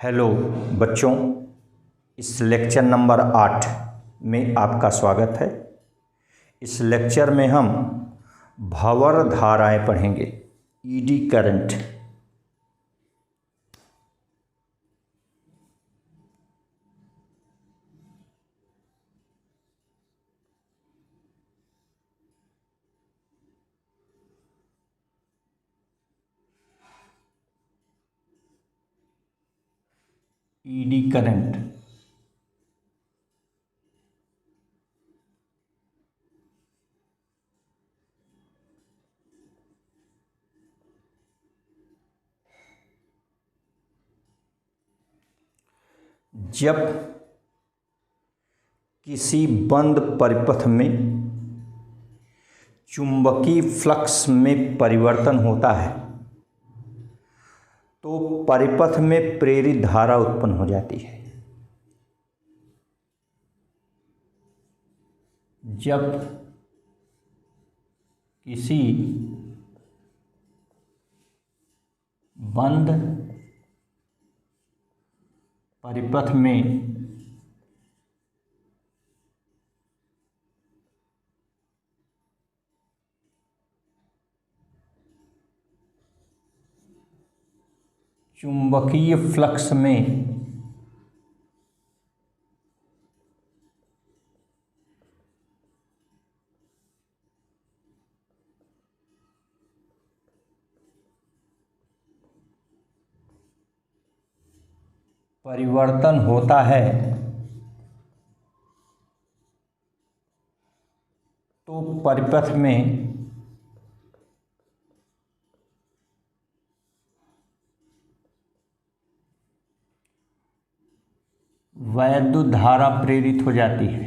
Hello बच्चों, इस lecture number 8 में आपका स्वागत है। इस लेक्चर में हम भंवर धाराएं पढ़ेंगे, ईडी करंट। ईडी करंट जब किसी बंद परिपथ में चुंबकीय फ्लक्स में परिवर्तन होता है तो परिपथ में प्रेरित धारा उत्पन्न हो जाती है। जब किसी बंद परिपथ में चुंबकीय फ्लक्स में परिवर्तन होता है तो परिपथ में वैद्युत धारा प्रेरित हो जाती है।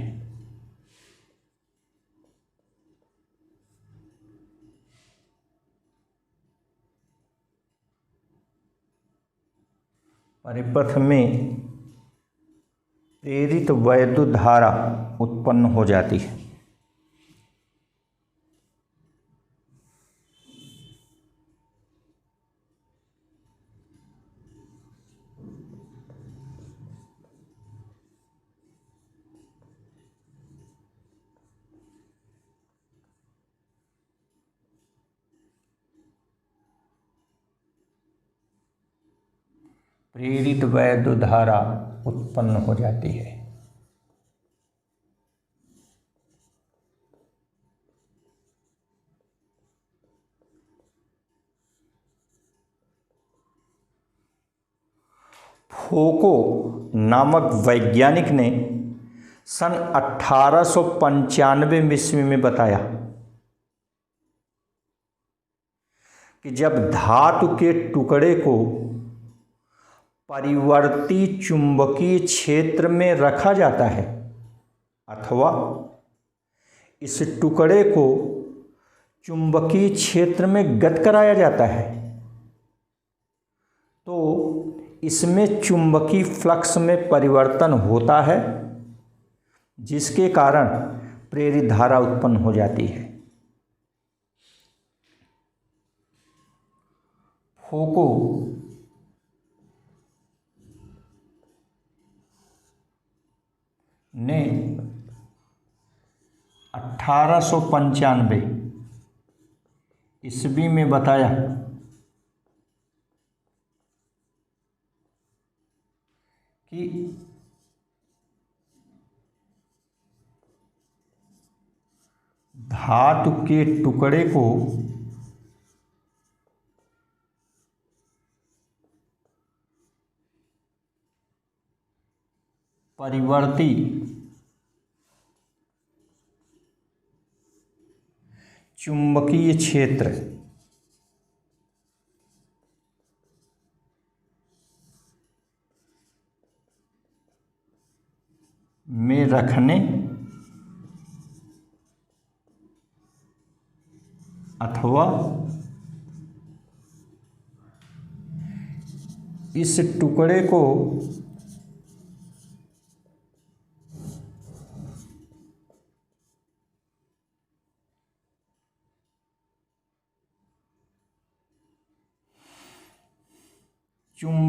परिपथ में प्रेरित वैद्युत धारा उत्पन्न हो जाती है। प्रेरित वैद्युत धारा उत्पन्न हो जाती है। फोको नामक वैज्ञानिक ने सन 1895 ईस्वी में बताया कि जब धातु के टुकड़े को परिवर्ती चुंबकीय क्षेत्र में रखा जाता है अथवा इस टुकड़े को चुंबकीय क्षेत्र में गत कराया जाता है तो इसमें चुंबकीय फ्लक्स में परिवर्तन होता है, जिसके कारण प्रेरित धारा उत्पन्न हो जाती है। फोको ने 1895 ईस्वी में बताया कि धातु के टुकड़े को परिवर्ती चुंबकीय क्षेत्र में रखने अथवा इस टुकड़े को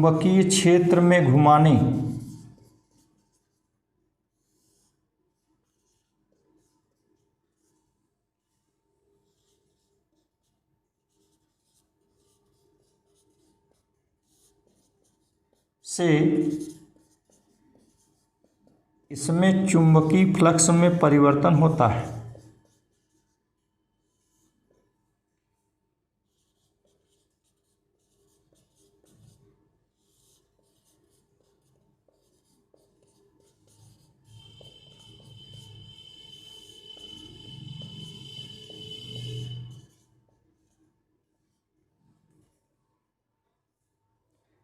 चुंबकीय क्षेत्र में घुमाने से इसमें चुंबकीय फ्लक्स में परिवर्तन होता है।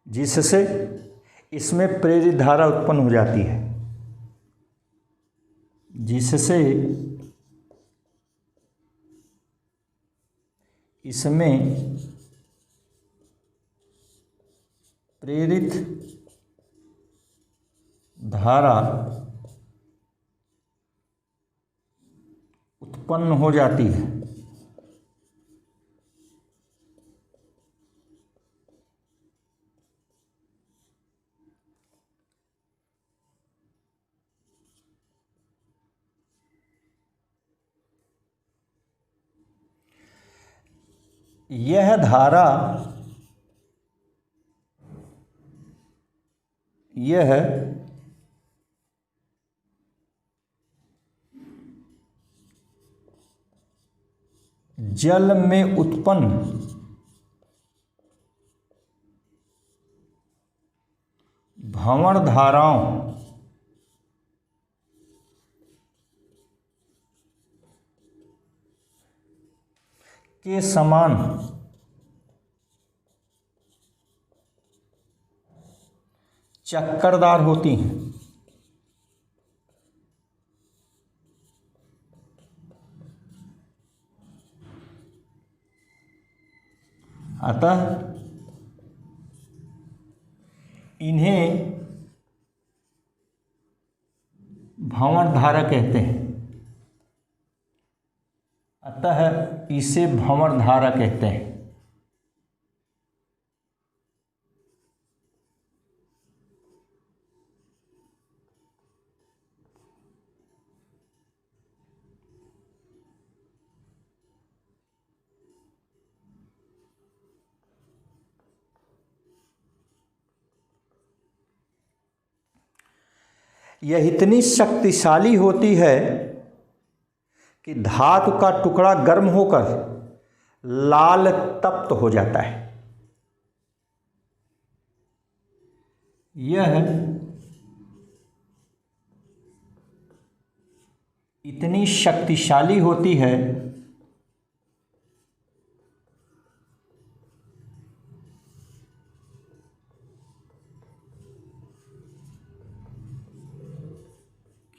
जिससे इसमें प्रेरित धारा उत्पन्न हो जाती है, जिससे इसमें प्रेरित धारा उत्पन्न हो जाती है। यह धारा जल में उत्पन्न भंवर धाराओं के समान चक्करदार होती हैं। अतः इन्हें भंवर धारा कहते हैं। अतः इसे भंवर धारा कहते हैं। यह इतनी शक्तिशाली होती है कि धातु का टुकड़ा गर्म होकर लाल तप्त हो जाता है। यह इतनी शक्तिशाली होती है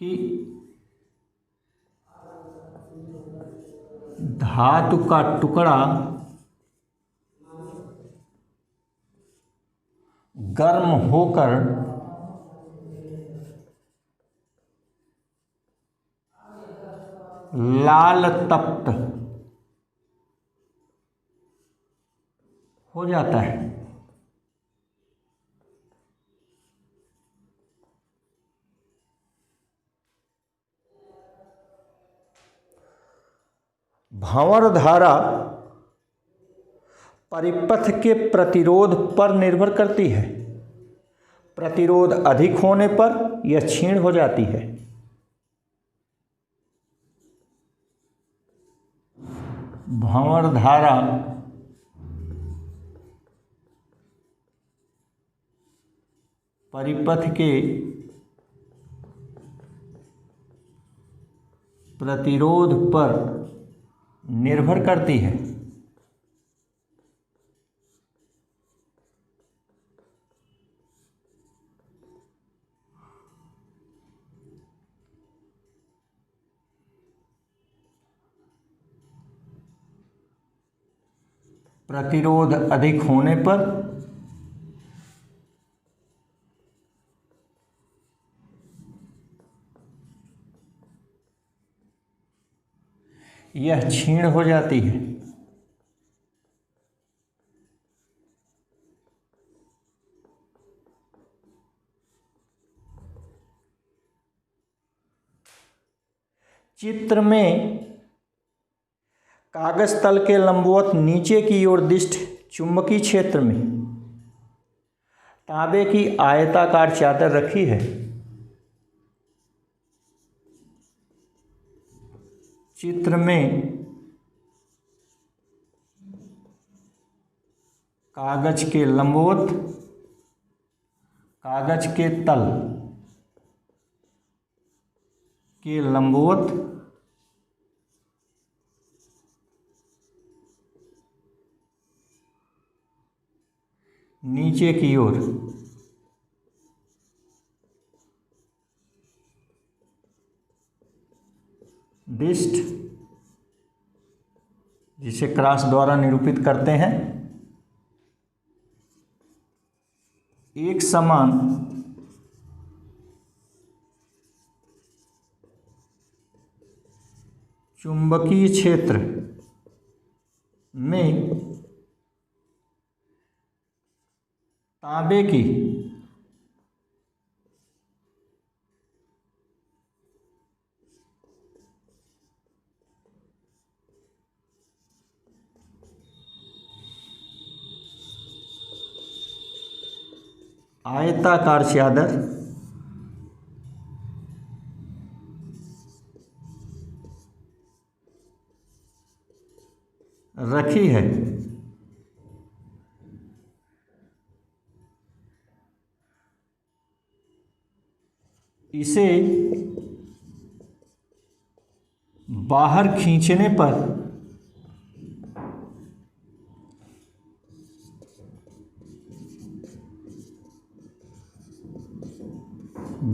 कि धातु का टुकड़ा गर्म होकर लाल तप्त हो जाता है। भंवर धारा परिपथ के प्रतिरोध पर निर्भर करती है। प्रतिरोध अधिक होने पर यह क्षीण हो जाती है। भंवर धारा परिपथ के प्रतिरोध पर निर्भर करती है। प्रतिरोध अधिक होने पर यह क्षीण हो जाती है। चित्र में कागज तल के लंबवत नीचे की ओर दिष्ट चुंबकीय क्षेत्र में तांबे की आयताकार चादर रखी है। चित्र में कागज के लंबवत कागज के तल के लंबवत नीचे की ओर डिस्ट, जिसे क्रॉस द्वारा निरूपित करते हैं, एक समान चुंबकीय क्षेत्र में तांबे की आयताकार चादर रखी है। इसे बाहर खींचने पर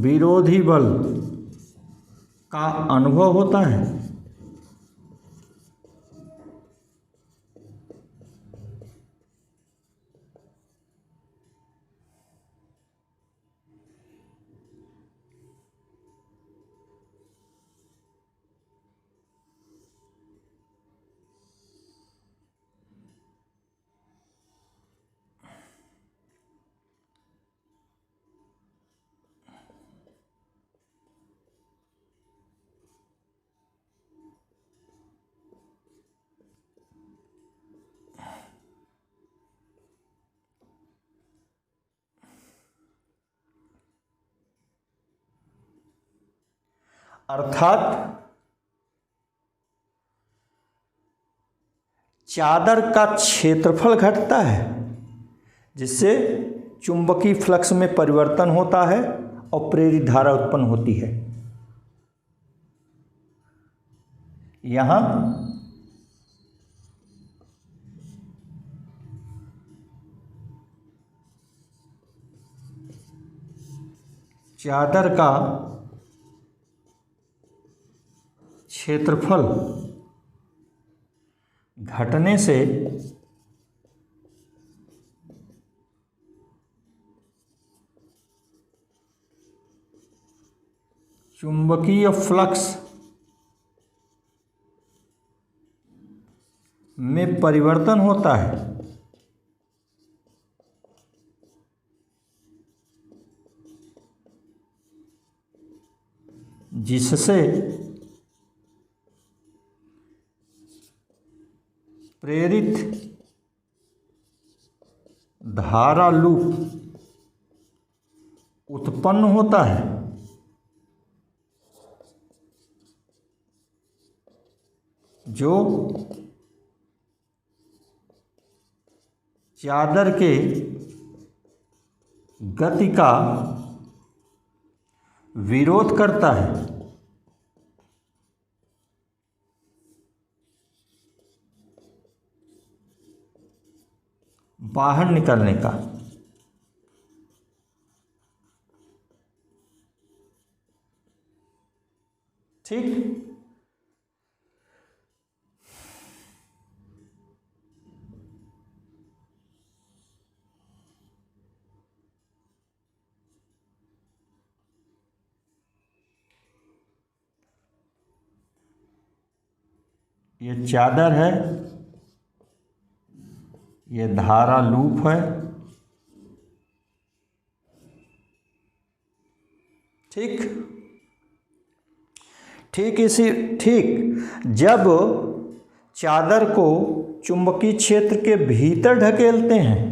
विरोधी बल का अनुभव होता है। अर्थात चादर का क्षेत्रफल घटता है, जिससे चुंबकीय फ्लक्स में परिवर्तन होता है और प्रेरित धारा उत्पन्न होती है। यहाँ चादर का क्षेत्रफल घटने से चुंबकीय फ्लक्स में परिवर्तन होता है, जिससे प्रेरित धारा लूप उत्पन्न होता है, जो चादर के गति का विरोध करता है। बाहर निकलने का। ठीक, ये चादर है, ये धारा लूप है। ठीक, ठीक जब चादर को चुंबकीय क्षेत्र के भीतर ढकेलते हैं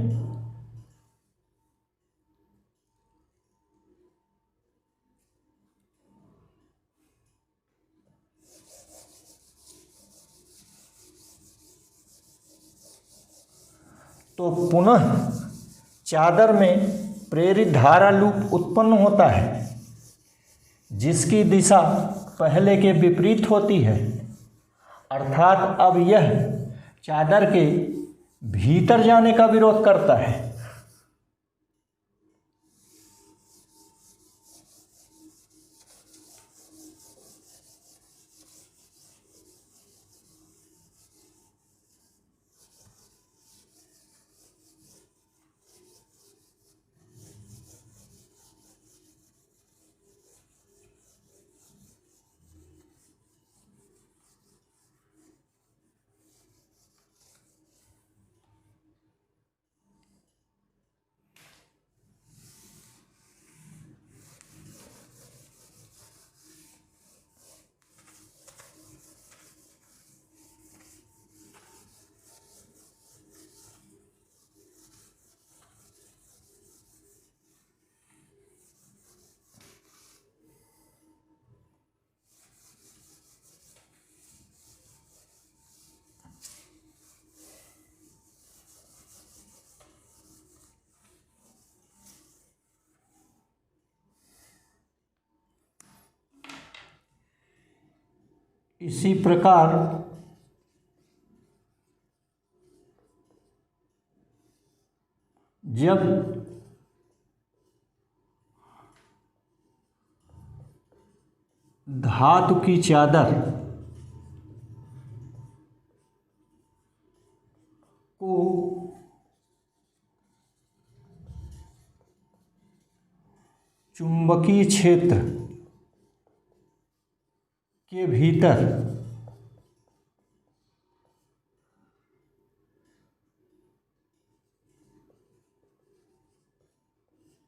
तो पुनः चादर में प्रेरित धारा लूप उत्पन्न होता है जिसकी दिशा पहले के विपरीत होती है, अर्थात अब यह चादर के भीतर जाने का विरोध करता है। इसी प्रकार जब धातु की चादर को चुंबकीय क्षेत्र के भीतर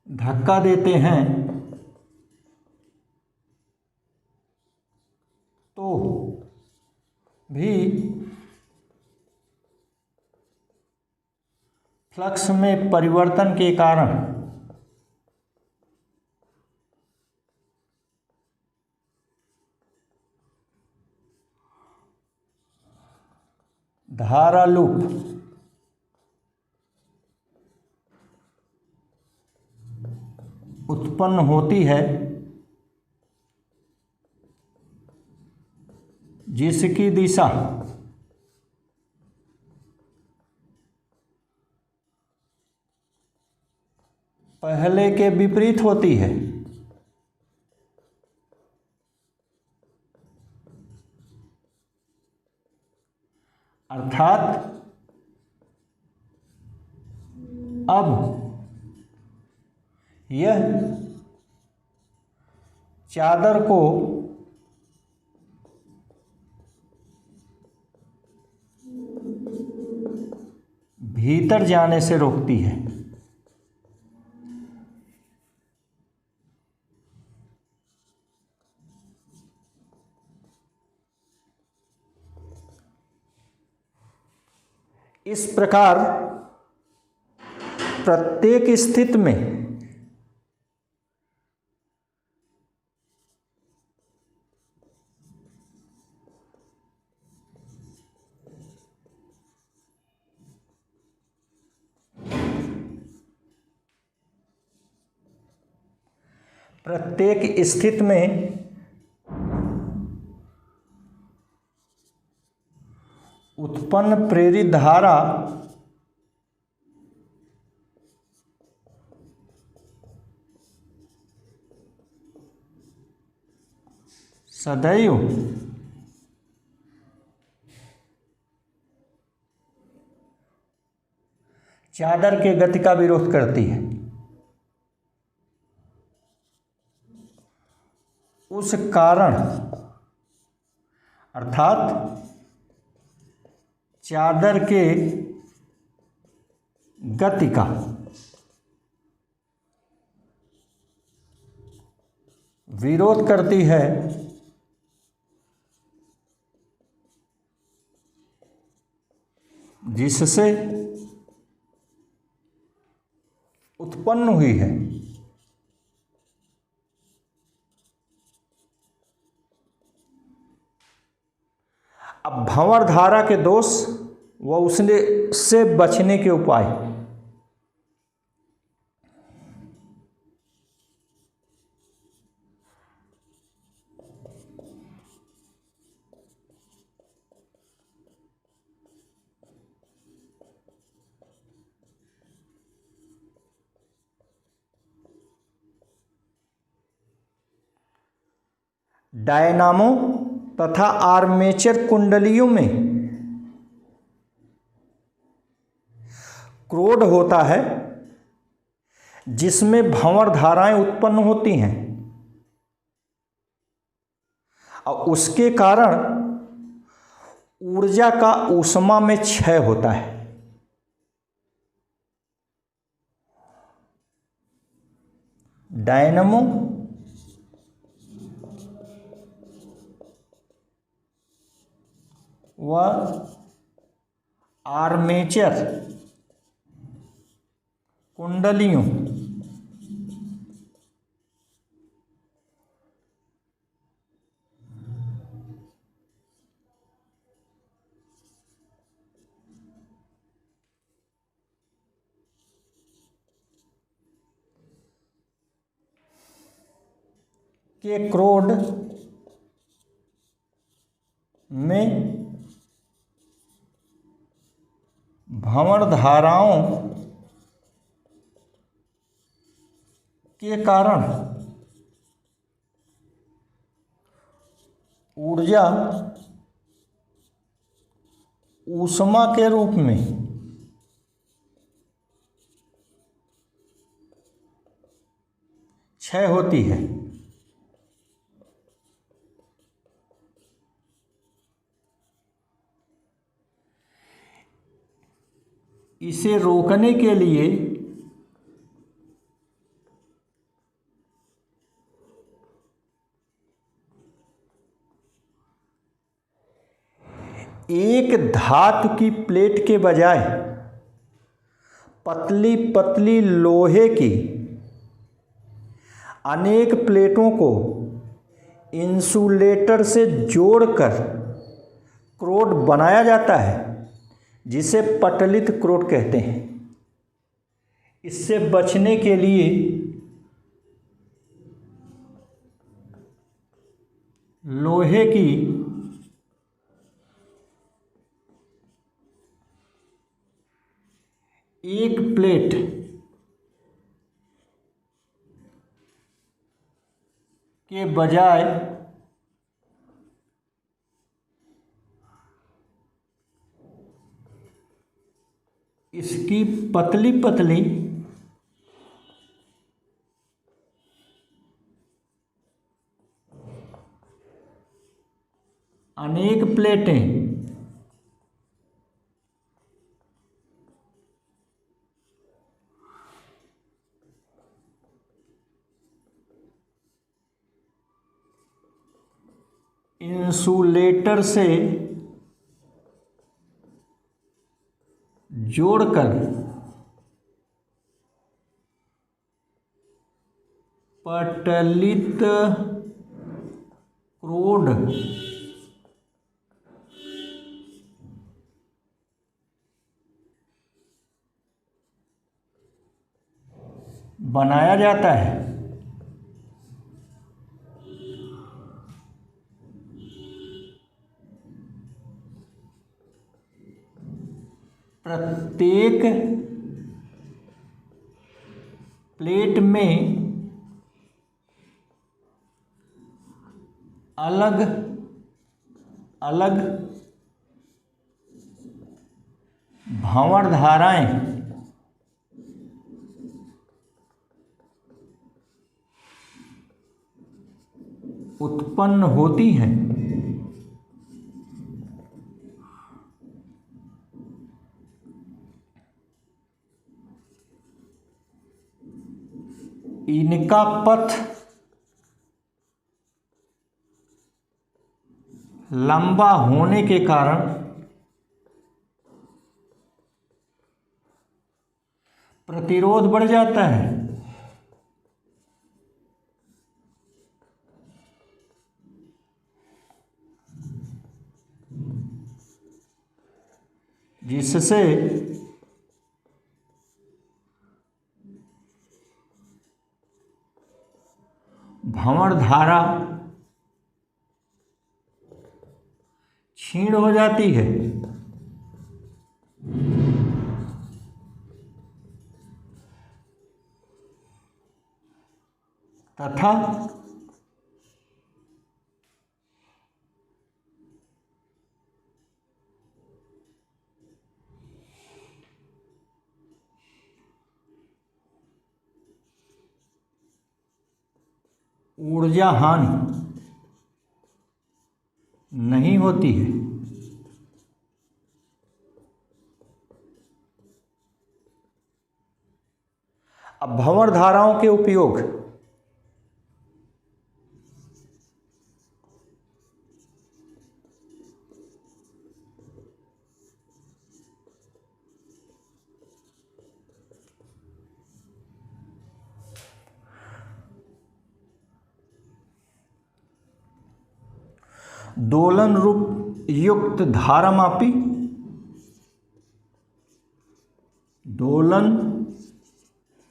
धक्का देते हैं तो भी फ्लक्स में परिवर्तन के कारण धारा लूप उत्पन्न होती है जिसकी दिशा पहले के विपरीत होती है, अर्थात अब यह चादर को भीतर जाने से रोकती है। इस प्रकार प्रत्येक स्थिति में उत्पन्न प्रेरित धारा सदैव चादर के गति का विरोध करती है। उस कारण अर्थात चादर के गति का विरोध करती है जिससे उत्पन्न हुई है। अब भंवर धारा के दोष व उसने से बचने के उपाय। डायनामो तथा आर्मेचर कुंडलियों में क्रोध होता है जिसमें भंवर धाराएं उत्पन्न होती हैं और उसके कारण ऊर्जा का ऊष्मा में क्षय होता है। डायनामो व आर्मेचर कुंडलियों के क्रोध में भंवर धाराओं के कारण ऊर्जा ऊष्मा के रूप में क्षय होती है। इसे रोकने के लिए एक धातु की प्लेट के बजाय पतली पतली लोहे की अनेक प्लेटों को इंसुलेटर से जोड़कर क्रोड बनाया जाता है, जिसे पटलित क्रोड कहते हैं। इससे बचने के लिए लोहे की एक प्लेट के बजाय इसकी पतली पतली अनेक प्लेटें इंसुलेटर से जोड़कर पटलित क्रोड बनाया जाता है। प्रत्येक प्लेट में अलग अलग भंवर धाराएं उत्पन्न होती हैं। इनका पथ लंबा होने के कारण प्रतिरोध बढ़ जाता है। जिससे भंवर धारा क्षीण हो जाती है तथा ऊर्जा हानि नहीं होती है। अब भंवर धाराओं के उपयोग दोलन रूप युक्त धारामापी, दोलन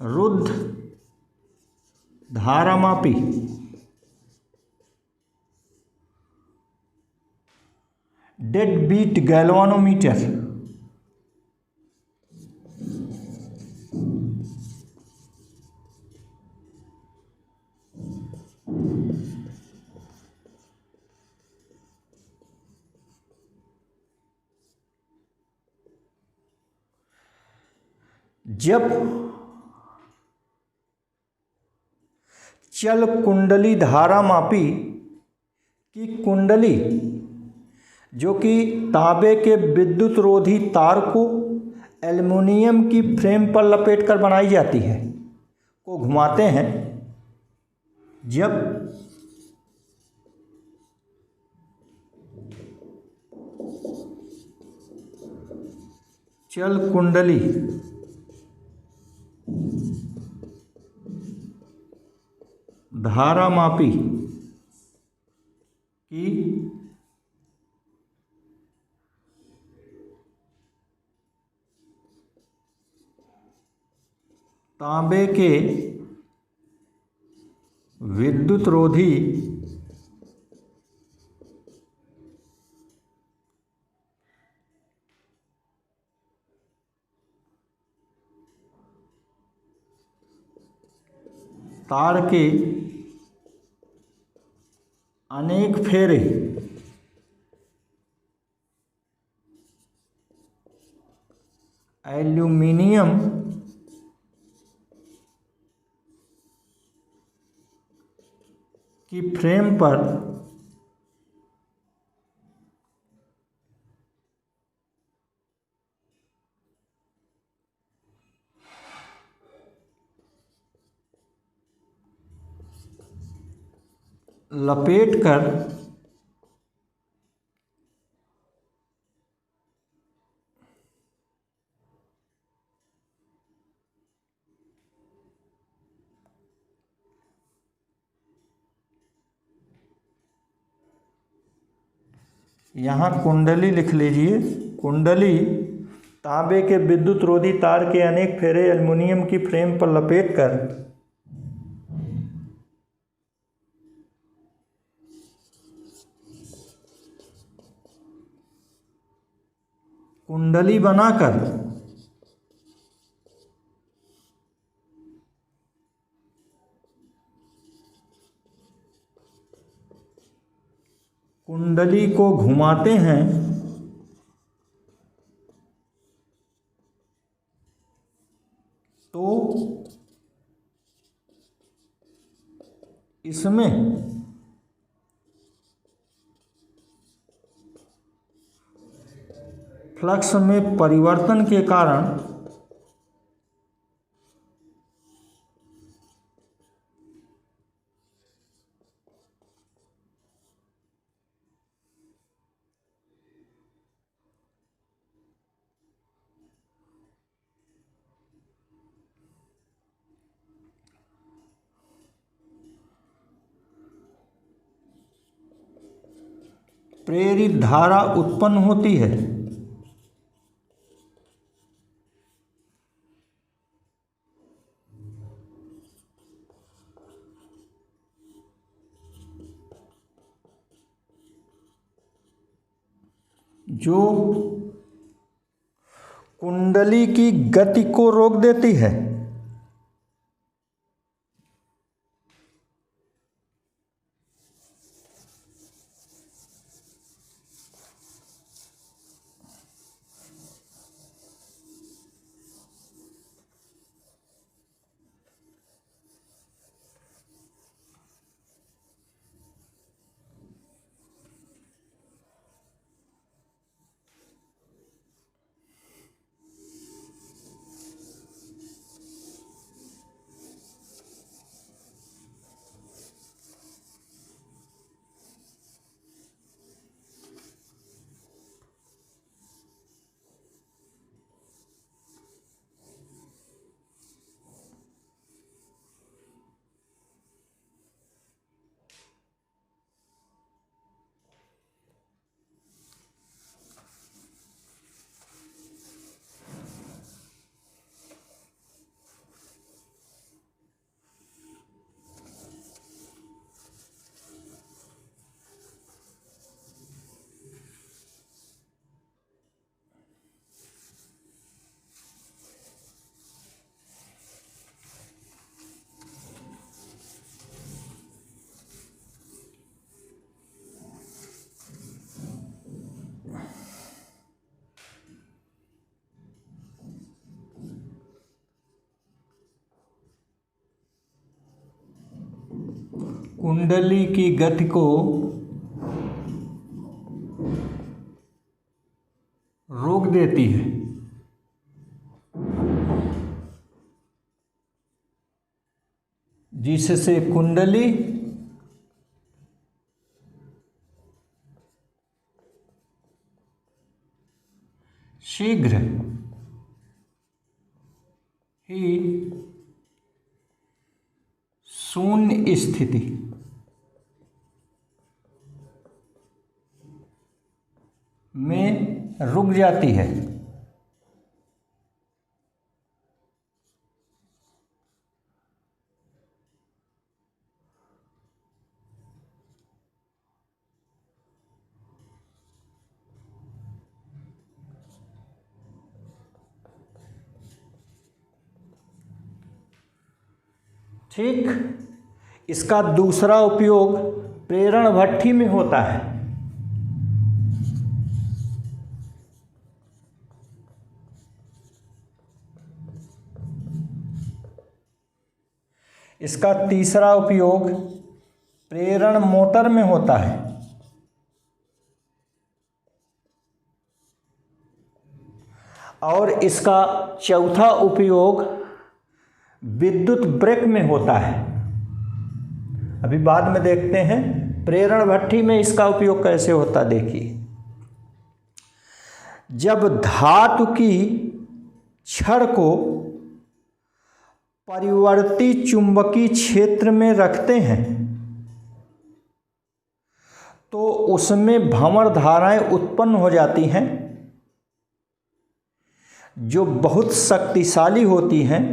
रुद्ध धारामापी, डेड बीट गैल्वानोमीटर, जब चल कुंडली धारामापी की कुंडली जो कि तांबे के विद्युत रोधी तार को एल्युमिनियम की फ्रेम पर लपेटकर बनाई जाती है को घुमाते हैं, जब चल कुंडली धारामापी की तांबे के विद्युत रोधी तार के अनेक फेरे एल्यूमीनियम की फ्रेम पर लपेटकर यहाँ कुंडली लिख लीजिए। कुंडली तांबे के विद्युत रोधी तार के अनेक फेरे एल्युमिनियम की फ्रेम पर लपेटकर कुंडली बनाकर कुंडली को घुमाते हैं तो इसमें फ्लक्स में परिवर्तन के कारण प्रेरित धारा उत्पन्न होती है। जो कुंडली की गति को रोक देती है। कुंडली की गति को रोक देती है। जिससे कुंडली शीघ्र ही शून्य स्थिति में रुक जाती है। ठीक, इसका दूसरा उपयोग प्रेरण भट्ठी में होता है। इसका तीसरा उपयोग प्रेरण मोटर में होता है। और इसका चौथा उपयोग विद्युत ब्रेक में होता है। अभी बाद में देखते हैं प्रेरण भट्ठी में इसका उपयोग कैसे होता। देखिए, जब धातु की छड़ को परिवर्ती चुंबकीय क्षेत्र में रखते हैं तो उसमें भंवर धाराएं उत्पन्न हो जाती हैं जो बहुत शक्तिशाली होती हैं।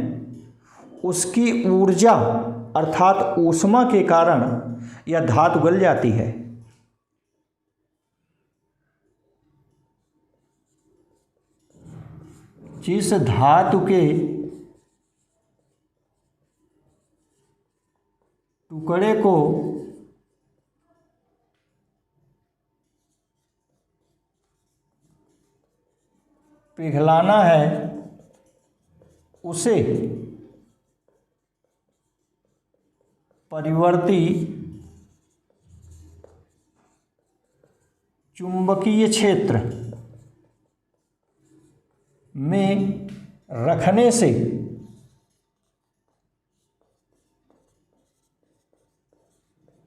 उसकी ऊर्जा अर्थात ऊष्मा के कारण यह धातु गल जाती है। जिस धातु के टुकड़े को पिघलाना है उसे परिवर्ती चुंबकीय क्षेत्र में रखने से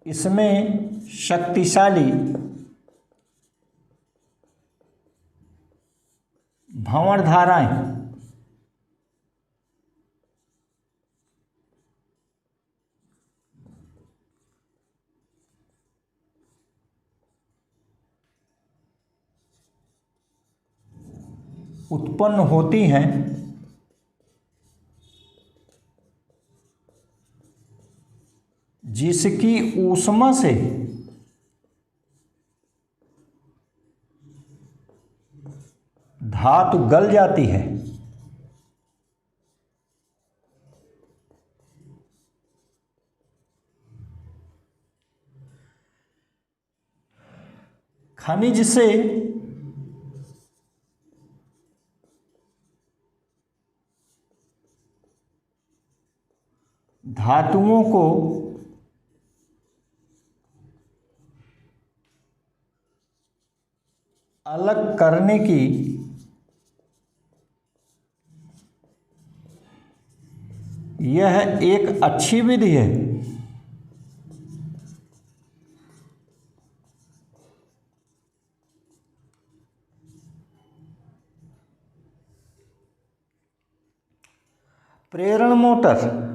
इसमें शक्तिशाली भंवर धाराएं उत्पन्न होती हैं जिसकी ऊष्मा से धातु गल जाती है। खनिज से धातुओं को अलग करने की यह एक अच्छी विधि है। प्रेरण मोटर,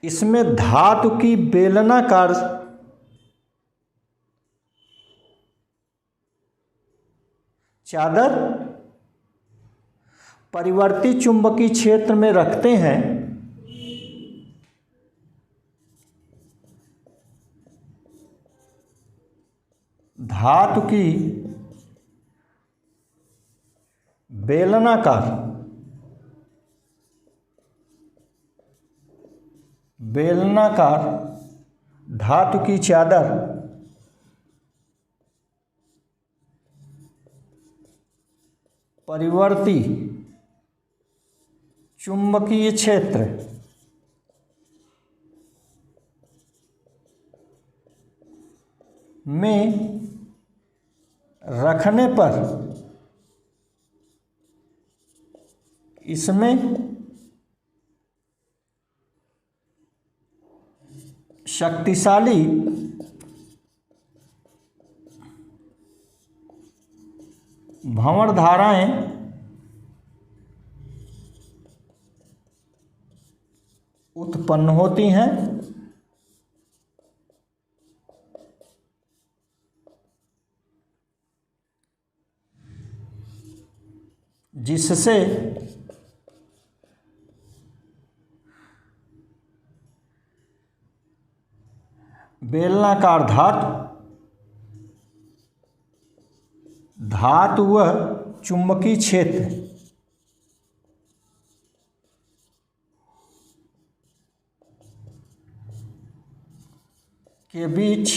इसमें धातु की बेलनाकार चादर परिवर्ती चुंबकीय क्षेत्र में रखते हैं। धातु की बेलनाकार धातु की चादर परिवर्ती चुंबकीय क्षेत्र में रखने पर इसमें शक्तिशाली भंवर धाराएं उत्पन्न होती हैं, जिससे बेलनाकार धातु व चुंबकीय क्षेत्र के बीच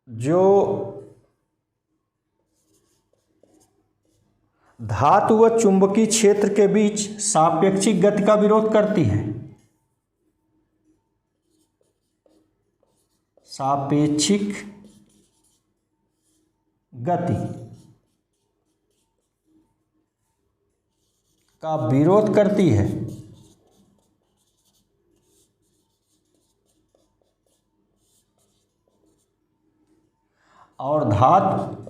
जो धातु व चुंबकीय क्षेत्र के बीच सापेक्षिक गति का विरोध करती है। सापेक्षिक गति का विरोध करती है और धातु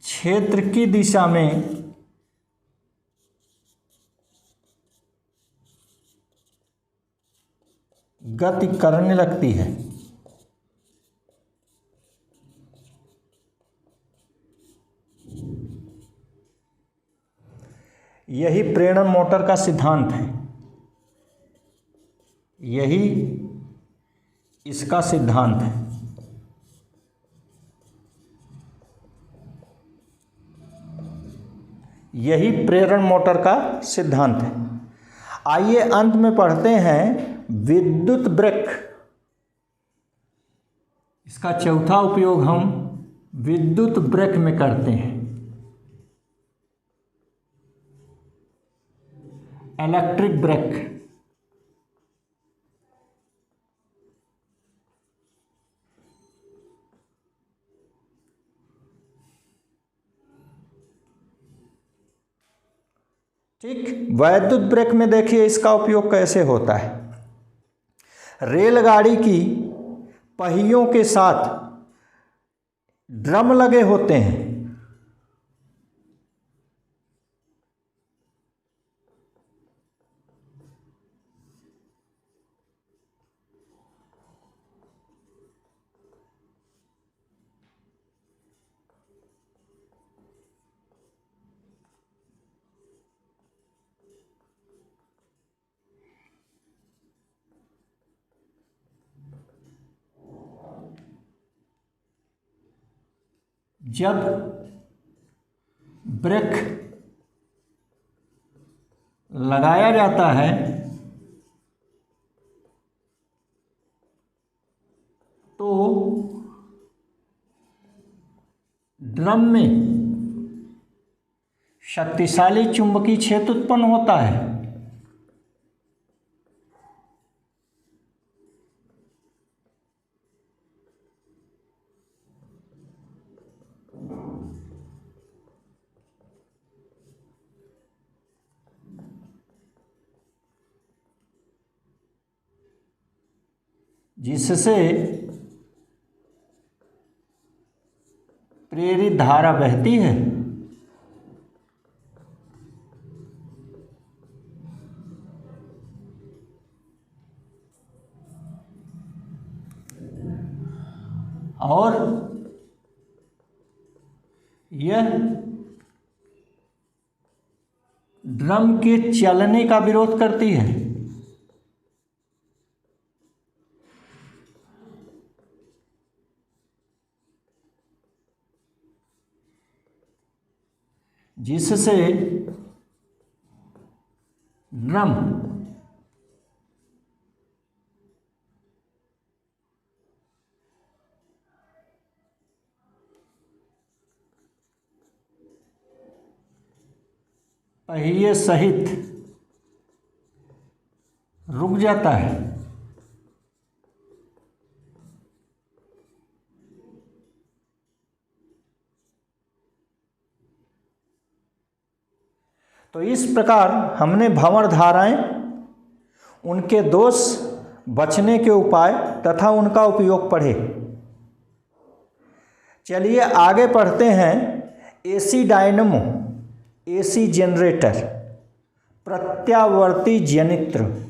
क्षेत्र की दिशा में गति करने लगती है। यही प्रेरण मोटर का सिद्धांत है, यही इसका सिद्धांत है। यही प्रेरण मोटर का सिद्धांत है। आइए अंत में पढ़ते हैं विद्युत ब्रेक। इसका चौथा उपयोग हम विद्युत ब्रेक में करते हैं। Electric brake. ठीक, वैद्युत ब्रेक में देखिए इसका उपयोग कैसे होता है। रेलगाड़ी की पहियों के साथ ड्रम लगे होते हैं। जब ब्रेक लगाया जाता है तो ड्रम में शक्तिशाली चुंबकीय क्षेत्र उत्पन्न होता है। जिससे प्रेरित धारा बहती है। और यह ड्रम के चलने का विरोध करती है। जिससे ड्रम पहिए सहित रुक जाता है। तो इस प्रकार हमने भंवर धाराएं, उनके दोष, बचने के उपाय तथा उनका उपयोग पढ़े। चलिए आगे पढ़ते हैं एसी डायनमो, एसी जनरेटर, प्रत्यावर्ती जनित्र।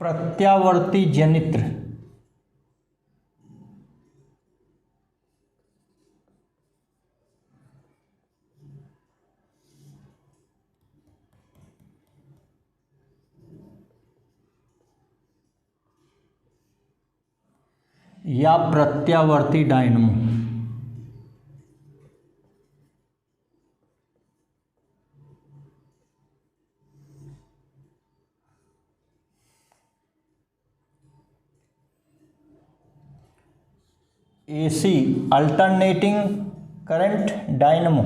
प्रत्यावर्ती जनित्र या प्रत्यावर्ती dynamo AC alternating current dynamo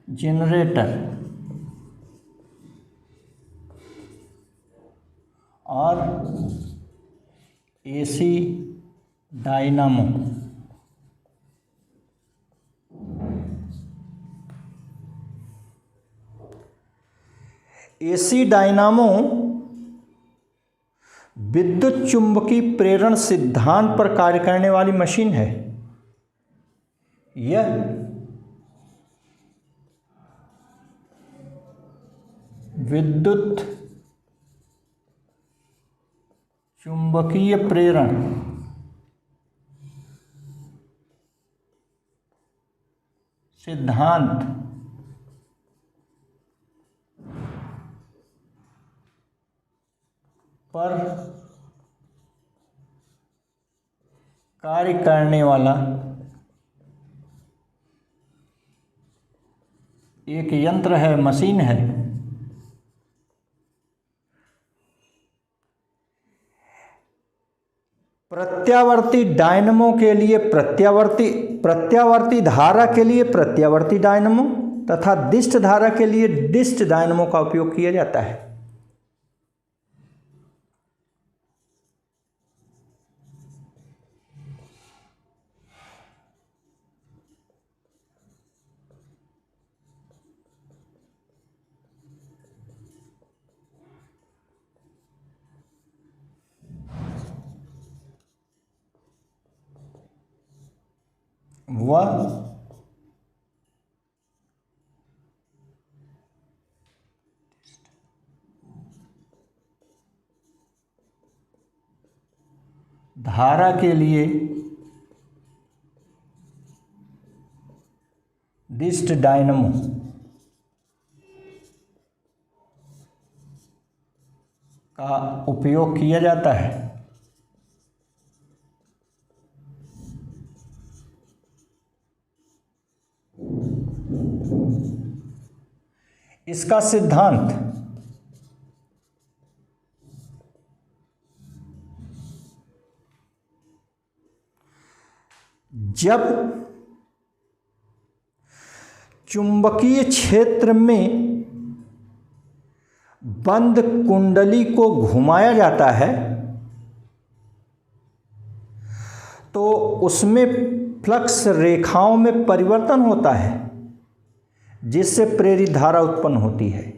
generator और एसी डायनामो एसी डायनामो विद्युत चुंबकीय प्रेरण सिद्धांत पर कार्य करने वाली मशीन है। यह विद्युत चुंबकीय प्रेरण सिद्धांत पर कार्य करने वाला एक यंत्र है, मशीन है। प्रत्यावर्ती डायनमो के लिए प्रत्यावर्ती धारा के लिए प्रत्यावर्ती डायनमो तथा दिष्ट धारा के लिए दिष्ट डायनमो का उपयोग किया जाता है। वह धारा के लिए दिष्ट डायनमो का उपयोग किया जाता है। इसका सिद्धांत जब चुंबकीय क्षेत्र में बंद कुंडली को घुमाया जाता है तो उसमें फ्लक्स रेखाओं में परिवर्तन होता है, जिससे प्रेरित धारा उत्पन्न होती है।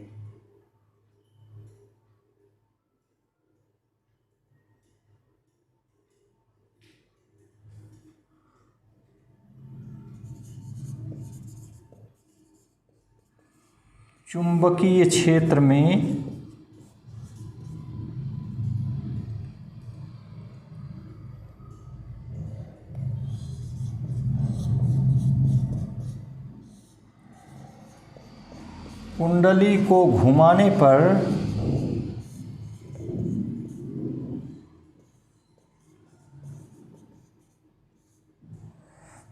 चुंबकीय क्षेत्र में कुंडली को घुमाने पर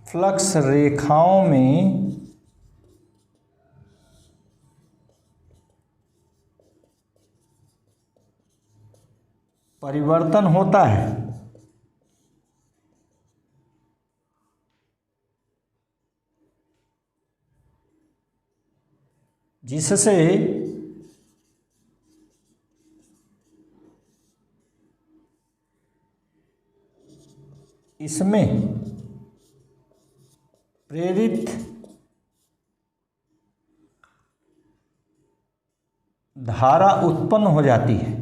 फ्लक्स रेखाओं में परिवर्तन होता है, जिससे इसमें प्रेरित धारा उत्पन्न हो जाती है।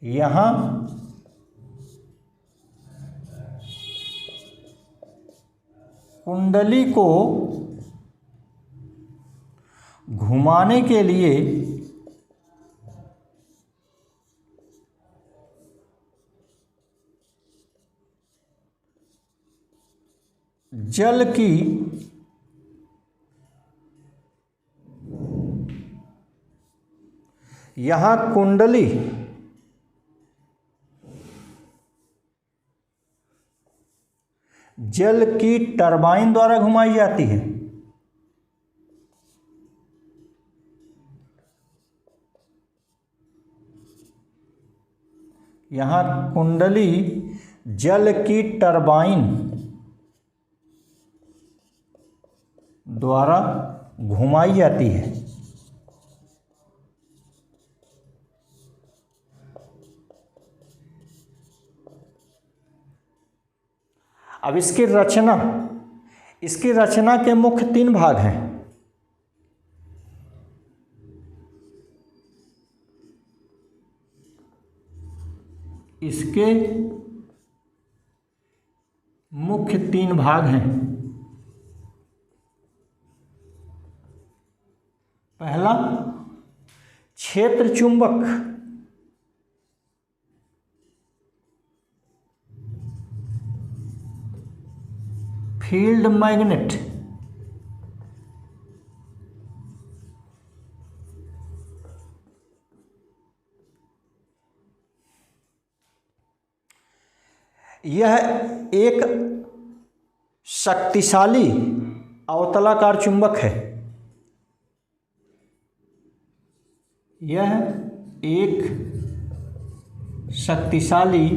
यहाँ कुंडली को घुमाने के लिए जल की यहाँ कुंडली जल की टरबाइन द्वारा घुमाई जाती है। यहाँ कुंडली जल की टरबाइन द्वारा घुमाई जाती है। अब इसकी रचना के मुख्य 3 भाग हैं। इसके मुख्य 3 भाग हैं। पहला, क्षेत्र चुंबक। Field magnet. यह एक शक्तिशाली अवतलाकार चुंबक है। यह एक शक्तिशाली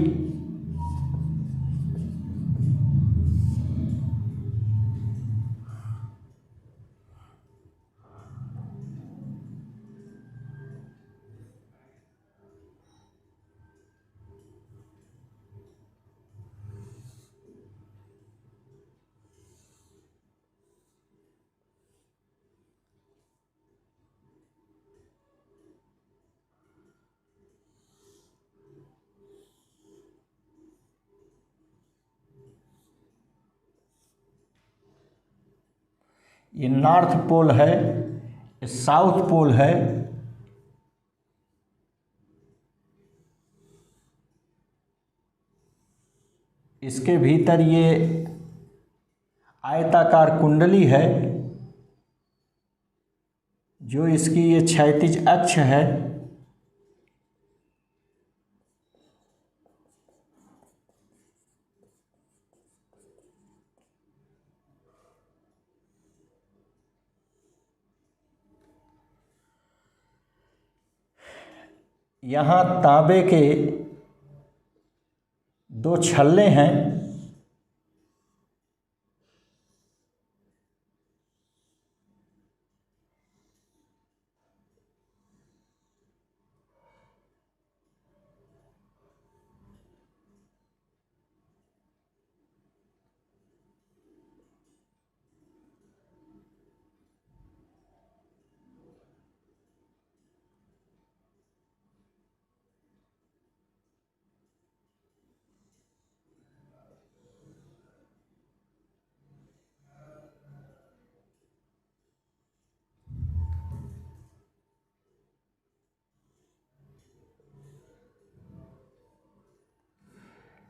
ये नॉर्थ पोल है, ये साउथ पोल है। इसके भीतर ये आयताकार कुंडली है, जो इसकी ये क्षैतिज अक्ष है। यहाँ तांबे के 2 छल्ले हैं।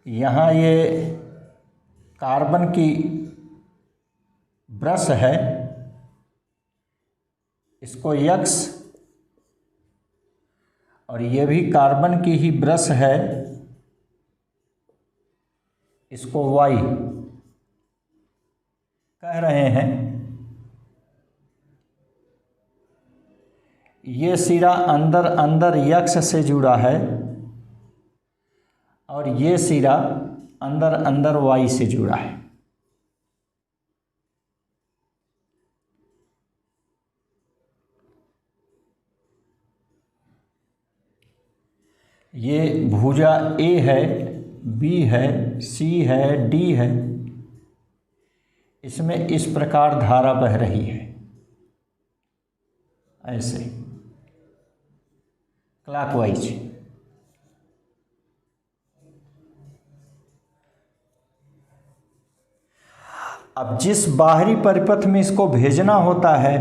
यहाँ ये कार्बन की ब्रश है, इसको यक्स, और ये भी कार्बन की ही ब्रश है, इसको वाई कह रहे हैं। ये सिरा अंदर अंदर यक्स से जुड़ा है और ये सिरा अंदर अंदर वाई से जुड़ा है। ये भुजा ए है, बी है, सी है, डी है। इसमें इस प्रकार धारा बह रही है, ऐसे क्लॉकवाइज। अब जिस बाहरी परिपथ में इसको भेजना होता है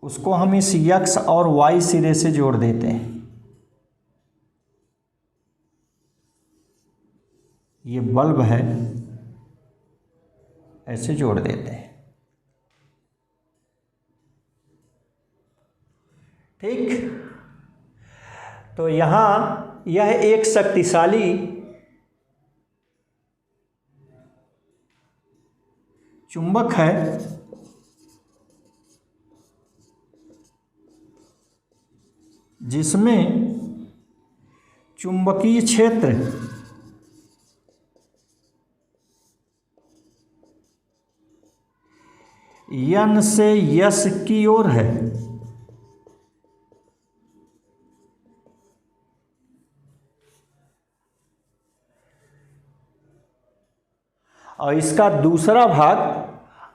उसको हम इस यक्स और वाई सिरे से जोड़ देते हैं। ये बल्ब है, ऐसे जोड़ देते हैं। ठीक, तो यहाँ यह एक शक्तिशाली चुंबक है जिसमें चुंबकीय क्षेत्र यन से यस की ओर है। और इसका दूसरा भाग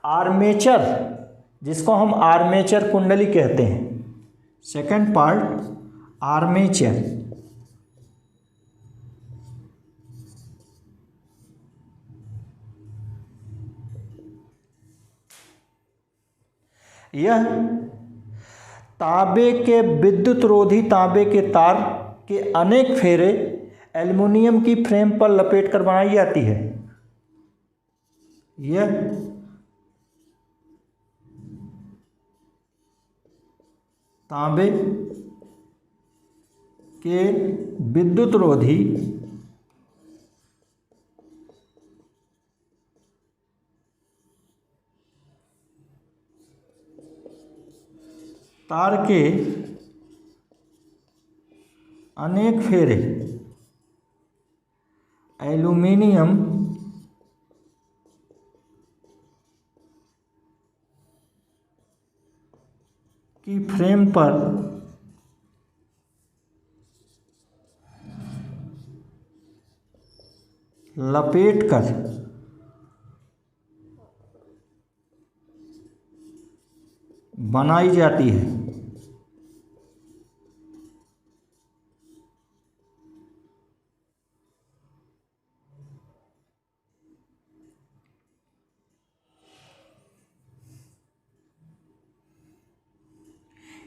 आर्मेचर, जिसको हम आर्मेचर कुंडली कहते हैं। Second part armature. यह तांबे के विद्युत रोधी तांबे के तार के अनेक फेरे एल्युमिनियम की फ्रेम पर लपेटकर बनाई जाती है। यह तांबे के विद्युत रोधी तार के अनेक फेरे एल्युमिनियम की फ्रेम पर लपेटकर बनाई जाती है।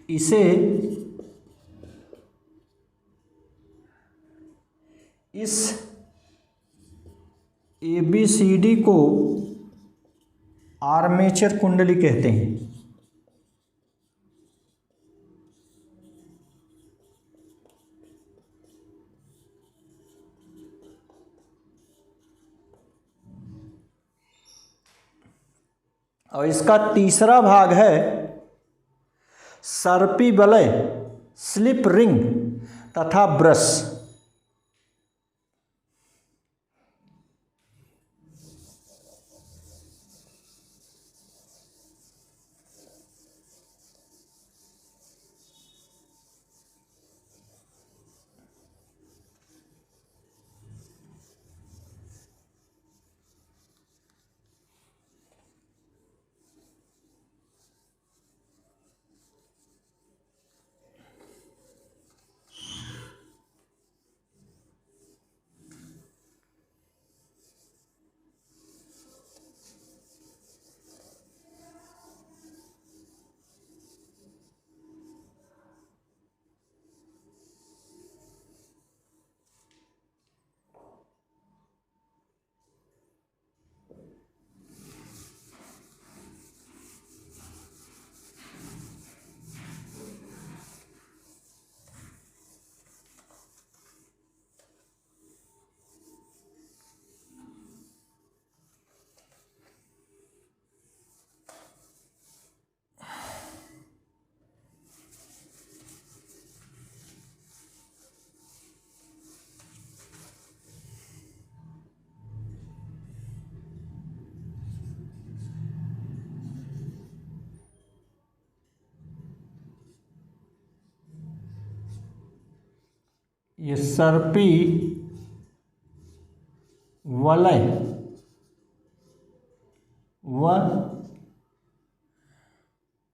इसे इस ABCD को आर्मेचर कुंडली कहते हैं। और इसका तीसरा भाग है सर्पी वलय, स्लिप रिंग तथा ब्रश। ये सर्पी वलय व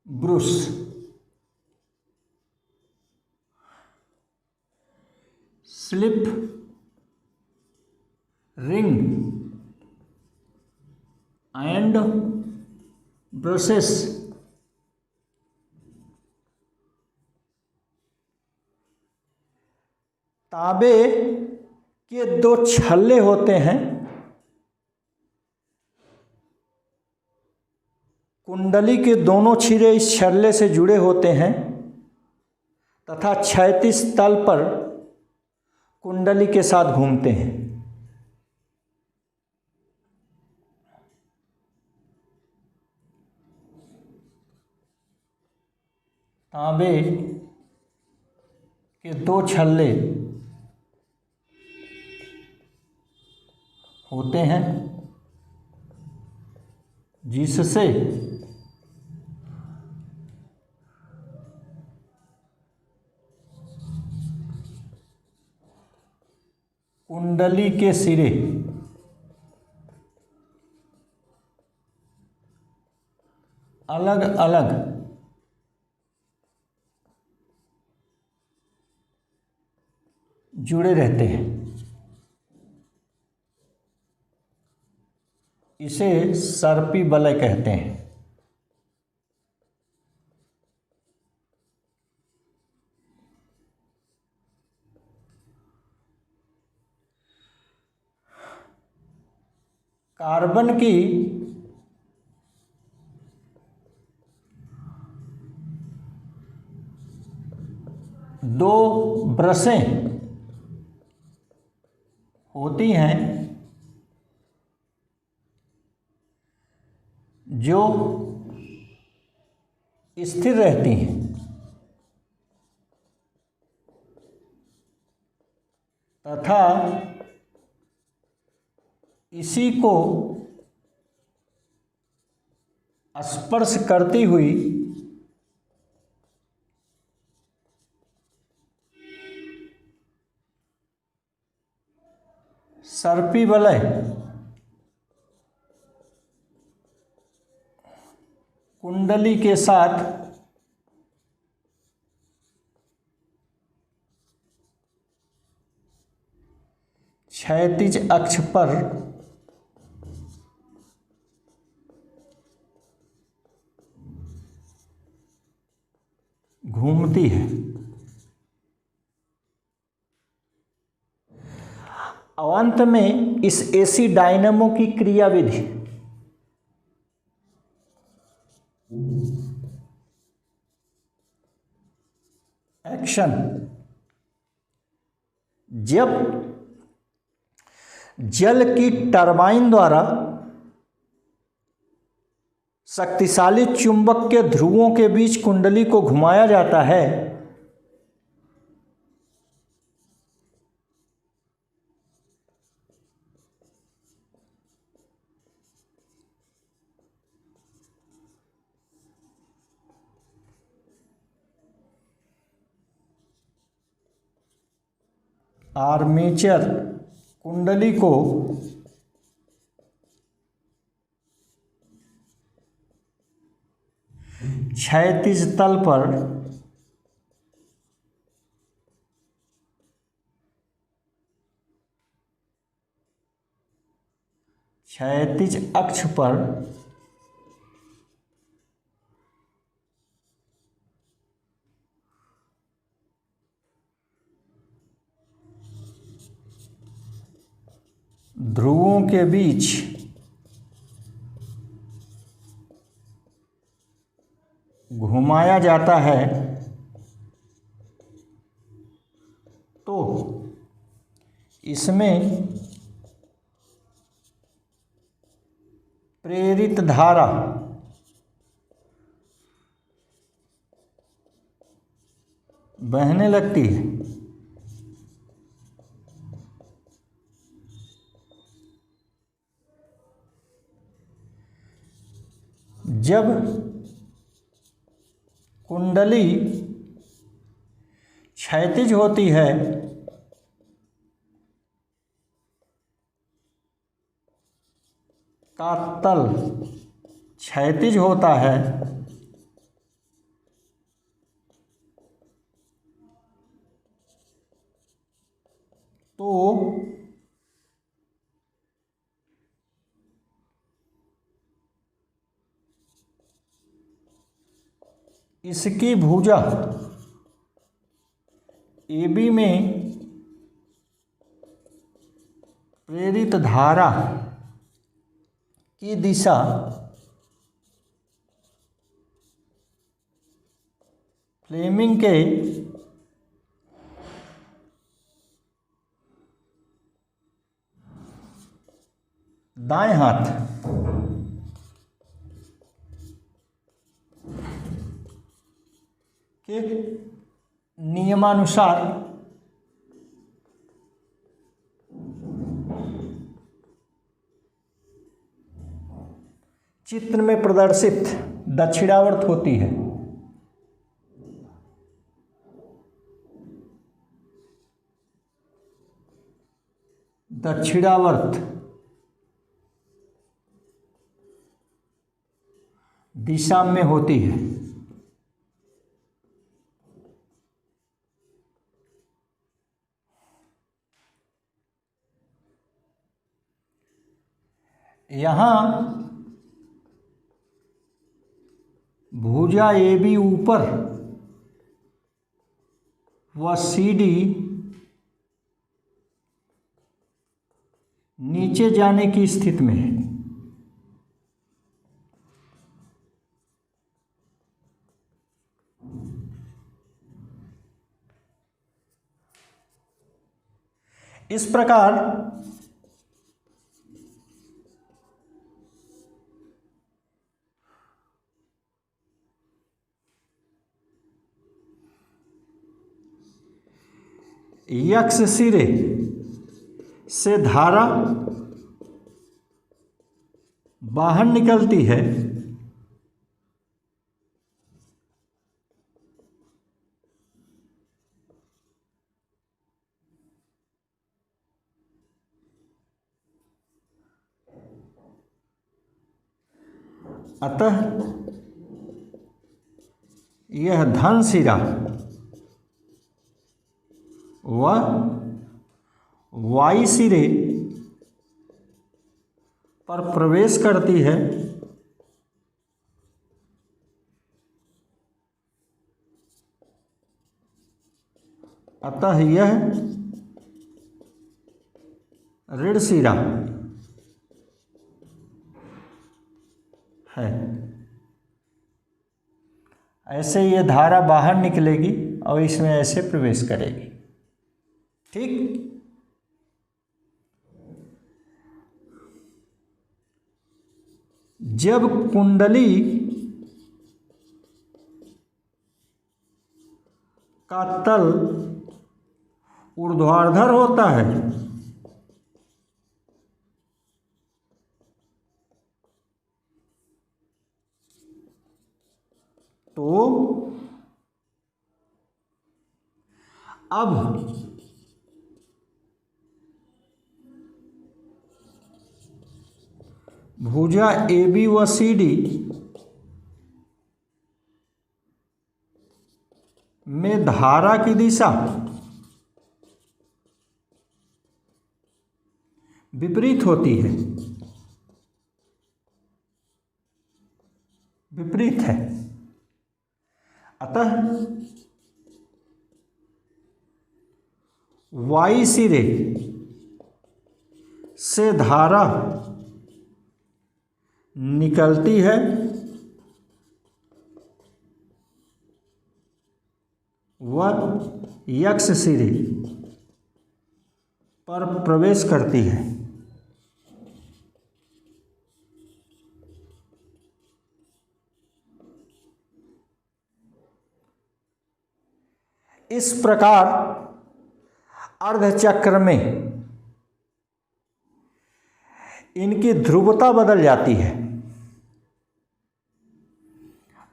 brush slip ring and brushes तांबे के दो छल्ले होते हैं। कुंडली के दोनों सिरे इस छल्ले से जुड़े होते हैं तथा क्षैतिज तल पर कुंडली के साथ घूमते हैं। तांबे के दो छल्ले होते हैं जिससे कुंडली के सिरे अलग अलग जुड़े रहते हैं। इसे सर्पी वलय कहते हैं। कार्बन की दो ब्रशें होती हैं जो स्थिर रहती हैं तथा इसी को स्पर्श करती हुई सर्पी वलय कुंडली के साथ क्षैतिज अक्ष पर घूमती है। अंत में इस एसी डायनेमो की क्रियाविधि एक्शन, जब जल की टरबाइन द्वारा शक्तिशाली चुंबक के ध्रुवों के बीच कुंडली को घुमाया जाता है, आर्मेचर कुंडली को क्षैतिज तल पर क्षैतिज अक्ष पर ध्रुवों के बीच घुमाया जाता है, तो इसमें प्रेरित धारा बहने लगती है। जब कुंडली क्षैतिज होती है का तल क्षैतिज होता है, तो इसकी भुजा AB में प्रेरित धारा की दिशा फ्लेमिंग के दाएं हाथ के नियमानुसार चित्र में प्रदर्शित दक्षिणावर्त होती है। दक्षिणावर्त दिशा में होती है। यहाँ भुजा AB ऊपर व CD नीचे जाने की स्थिति में है। इस प्रकार यक्ष सिरे से धारा बाहर निकलती है अतः यह धन सिरा व वाई सिरे पर प्रवेश करती है अतः यह ऋण सिरा है। ऐसे ये धारा बाहर निकलेगी और इसमें ऐसे प्रवेश करेगी। ठीक। जब कुंडली का तल ऊर्ध्वाधर होता है तो अब भुजा AB व CD में धारा की दिशा विपरीत होती है, विपरीत है। अतः वाई सिरे से धारा निकलती है व यक्ष सिरे पर प्रवेश करती है। इस प्रकार अर्धचक्र में इनकी ध्रुवता बदल जाती है।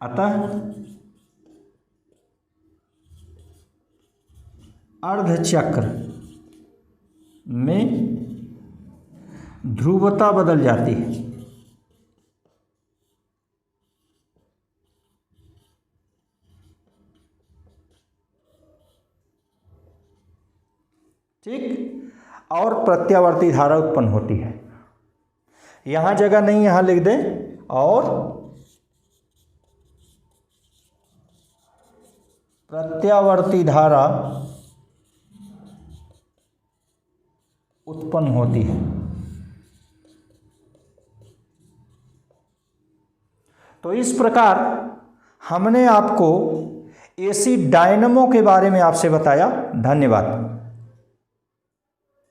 अतः अर्धचक्र में ध्रुवता बदल जाती है। ठीक। और प्रत्यावर्ती धारा उत्पन्न होती है। यहाँ जगह नहीं, यहाँ लिख दें। और प्रत्यावर्ती धारा उत्पन्न होती है। तो इस प्रकार हमने आपको एसी डायनमो के बारे में आपसे बताया। धन्यवाद।